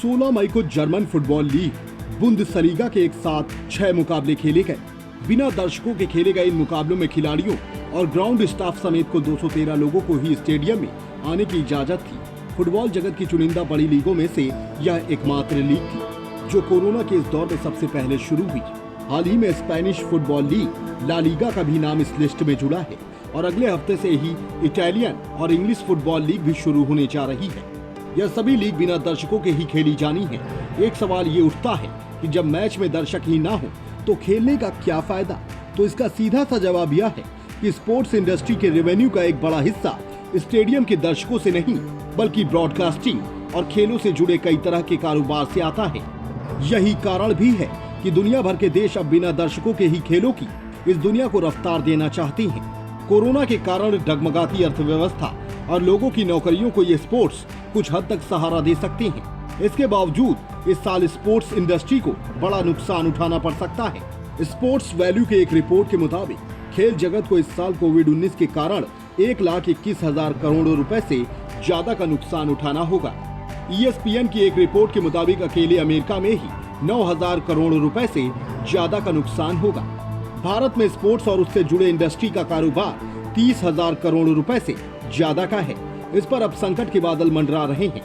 16 मई को German football league Bundesliga के एक साथ 6 मुकाबले खेले गए। बिना दर्शकों के खेले गए इन मुकाबलों में खिलाड़ियों और ग्राउंड स्टाफ समेत को 213 लोगों को ही स्टेडियम में आने की इजाजत थी। फुटबॉल जगत की चुनिंदा बड़ी लीगों में से यह एकमात्र लीग थी जो कोरोना के इस दौर में सबसे पहले शुरू हुई। हाल ही में Spanish football league La Liga का भी नाम इस लिस्ट में जुड़ा है और अगले हफ्ते से ही इटालियन और इंग्लिश फुटबॉल लीग भी शुरू होने जा रही है। यह सभी लीग बिना दर्शकों के ही खेली जानी है। एक सवाल ये उठता है कि जब मैच में दर्शक ही ना हो तो खेलने का क्या फायदा? तो इसका सीधा सा जवाब यह है कि स्पोर्ट्स इंडस्ट्री के रेवेन्यू का एक बड़ा हिस्सा स्टेडियम के दर्शकों से नहीं बल्कि ब्रॉडकास्टिंग और खेलों से जुड़े कई तरह के कारोबार से आता है। यही कारण भी है कि दुनिया भर के देश अब बिना दर्शकों के ही खेलों की इस दुनिया को रफ्तार देना चाहते हैं। कोरोना के कारण डगमगाती अर्थव्यवस्था और लोगों की नौकरियों को ये स्पोर्ट्स कुछ हद तक सहारा दे सकते हैं। इसके बावजूद इस साल स्पोर्ट्स इंडस्ट्री को बड़ा नुकसान उठाना पड़ सकता है। स्पोर्ट्स वैल्यू के एक रिपोर्ट के मुताबिक खेल जगत को इस साल कोविड-19 के कारण 1,21,000 करोड़ रुपए से ज्यादा का नुकसान उठाना होगा। ESPN की एक रिपोर्ट के मुताबिक अकेले अमेरिका में ही 9,000 करोड़ रुपए से ज्यादा का नुकसान होगा। भारत में स्पोर्ट्स और उससे जुड़े इंडस्ट्री का कारोबार 30,000 करोड़ रुपए से ज्यादा का है। इस पर अब संकट के बादल मंडरा रहे हैं।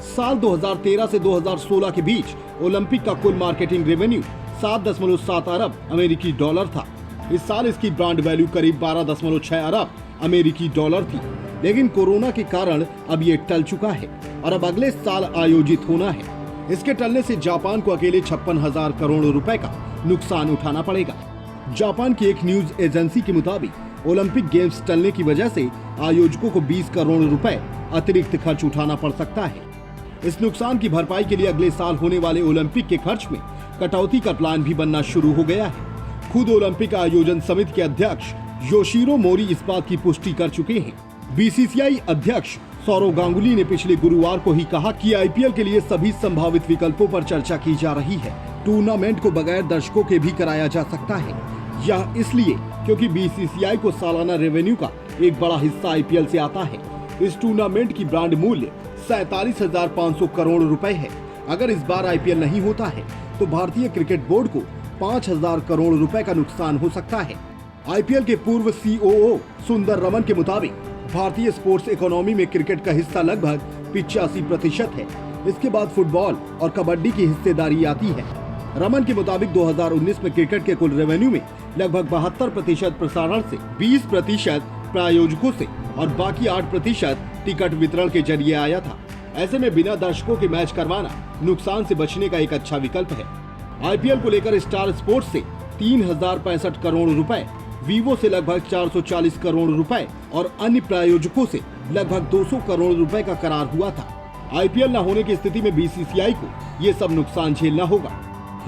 साल 2013 से 2016 के बीच ओलंपिक का कुल मार्केटिंग रेवेन्यू 7.7 अरब अमेरिकी डॉलर था। इस साल इसकी ब्रांड वैल्यू करीब 12.6 अरब अमेरिकी डॉलर थी, लेकिन कोरोना के कारण अब ये टल चुका है और अब अगले साल आयोजित होना है। इसके टलने से जापान को अकेले 56,000 करोड़ रुपए का नुकसान उठाना पड़ेगा। जापान की एक न्यूज एजेंसी के मुताबिक ओलंपिक गेम्स टलने की वजह से आयोजकों को 20 करोड़ रुपए अतिरिक्त खर्च उठाना पड़ सकता है। इस नुकसान की भरपाई के लिए अगले साल होने वाले ओलंपिक के खर्च में कटौती का प्लान भी बनना शुरू हो गया है। खुद ओलंपिक आयोजन समिति के अध्यक्ष योशिरो मोरी इस बात की पुष्टि कर चुके हैं। BCCI अध्यक्ष सौरव गांगुली ने पिछले गुरुवार को ही कहा कि IPL के लिए सभी संभावित विकल्पों पर चर्चा की जा रही है। टूर्नामेंट को बगैर दर्शकों के भी कराया जा सकता है। यह इसलिए क्योंकि BCCI को सालाना रेवेन्यू का एक बड़ा हिस्सा IPL से आता है। इस टूर्नामेंट की ब्रांड मूल्य 47,500 करोड़ रुपए है। अगर इस बार IPL नहीं होता है तो भारतीय क्रिकेट बोर्ड को 5,000 करोड़ रुपए का नुकसान हो सकता है। IPL के पूर्व COO सुंदर रमन के मुताबिक भारतीय स्पोर्ट्स इकोनॉमी में क्रिकेट का हिस्सा लगभग 85% है। इसके बाद फुटबॉल और कबड्डी की हिस्सेदारी आती है। रमन के मुताबिक 2019 में क्रिकेट के कुल रेवेन्यू में लगभग 72% प्रसारण से, 20% प्रायोजकों से और बाकी 8% टिकट वितरण के जरिए आया था। ऐसे में बिना दर्शकों के मैच करवाना नुकसान से बचने का एक अच्छा विकल्प है। IPL को लेकर स्टार स्पोर्ट्स से 3,065 करोड़ रुपए, वीवो से लगभग 440 करोड़ रुपए और अन्य प्रायोजकों से लगभग 200 करोड़ रुपए का करार हुआ था। IPL न होने की स्थिति में BCCI को ये सब नुकसान झेलना होगा।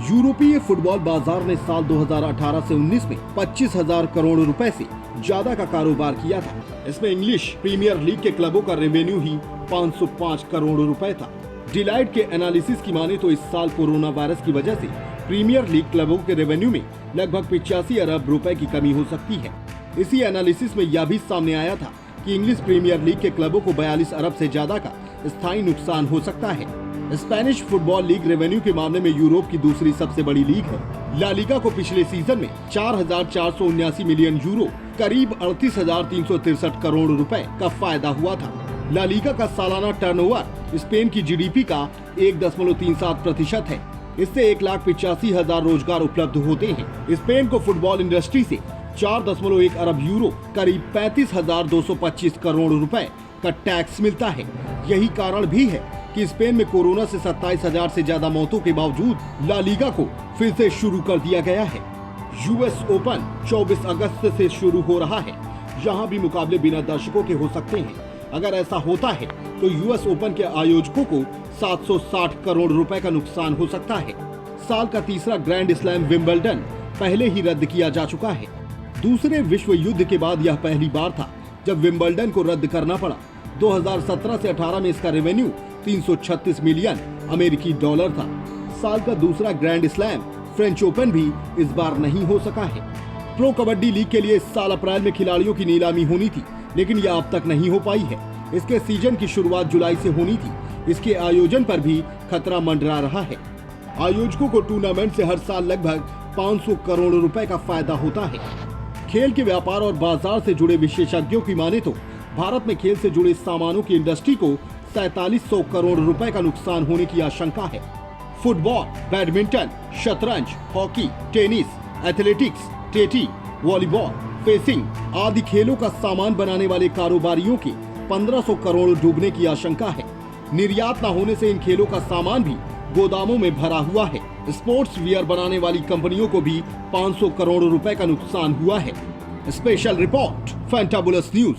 यूरोपीय फुटबॉल बाजार ने साल 2018 से 19 में 25,000 करोड़ रुपए से ज्यादा का कारोबार किया था। इसमें इंग्लिश प्रीमियर लीग के क्लबों का रेवेन्यू ही 505 करोड़ रुपए था। डिलाइट के एनालिसिस की माने तो इस साल कोरोना वायरस की वजह से प्रीमियर लीग क्लबों के रेवेन्यू में लगभग 85 अरब रुपए की कमी हो सकती है। इसी एनालिसिस में यह भी सामने आया था कि इंग्लिश प्रीमियर लीग के क्लबों को 42 अरब से ज्यादा का स्थायी नुकसान हो सकता है। स्पेनिश फुटबॉल लीग रेवेन्यू के मामले में यूरोप की दूसरी सबसे बड़ी लीग है। ला लीगा को पिछले सीजन में 4,479 मिलियन यूरो, करीब 38,363 करोड़ रुपए का फायदा हुआ था। ला लीगा का सालाना टर्नओवर स्पेन की GDP का 1.37% है। इससे 1,85,000 रोजगार उपलब्ध होते हैं। स्पेन को फुटबॉल इंडस्ट्री से 4.1 अरब यूरो, करीब 35,225 करोड़ रुपए का टैक्स मिलता है। यही कारण भी है कि स्पेन में कोरोना से 27,000 से ज्यादा मौतों के बावजूद ला लीगा को फिर से शुरू कर दिया गया है। US ओपन 24 अगस्त से शुरू हो रहा है। यहाँ भी मुकाबले बिना दर्शकों के हो सकते हैं। अगर ऐसा होता है तो US ओपन के आयोजकों को 760 करोड़ रुपए का नुकसान हो सकता है। साल का तीसरा ग्रैंड स्लैम विंबलडन पहले ही रद्द किया जा चुका है। दूसरे विश्व युद्ध के बाद यह पहली बार था जब विंबलडन को रद्द करना पड़ा। 2017 से 18 में इसका रेवेन्यू 336 मिलियन अमेरिकी डॉलर था। साल का दूसरा ग्रैंड स्लैम फ्रेंच ओपन भी इस बार नहीं हो सका है। प्रो कबड्डी लीग के लिए इस साल अप्रैल में खिलाड़ियों की नीलामी होनी थी, लेकिन यह अब तक नहीं हो पाई है। इसके सीजन की शुरुआत जुलाई से होनी थी। इसके आयोजन पर भी खतरा मंडरा रहा है। आयोजकों को टूर्नामेंट से हर साल लगभग 500 करोड़ रुपए का फायदा होता है। खेल के व्यापार और बाजार से जुड़े विशेषज्ञों की माने तो भारत में खेल से जुड़े सामानों की इंडस्ट्री को 4700 करोड़ रुपए का नुकसान होने की आशंका है। फुटबॉल, बैडमिंटन, शतरंज, हॉकी, टेनिस, एथलेटिक्स, टेटी, वॉलीबॉल, फेसिंग आदि खेलों का सामान बनाने वाले कारोबारियों के 1500 करोड़ डूबने की आशंका है। निर्यात न होने से इन खेलों का सामान भी गोदामों में भरा हुआ है। स्पोर्ट्स वियर बनाने वाली कंपनियों को भी 500 करोड़ रुपए का नुकसान हुआ है। Special report, fantabulous news.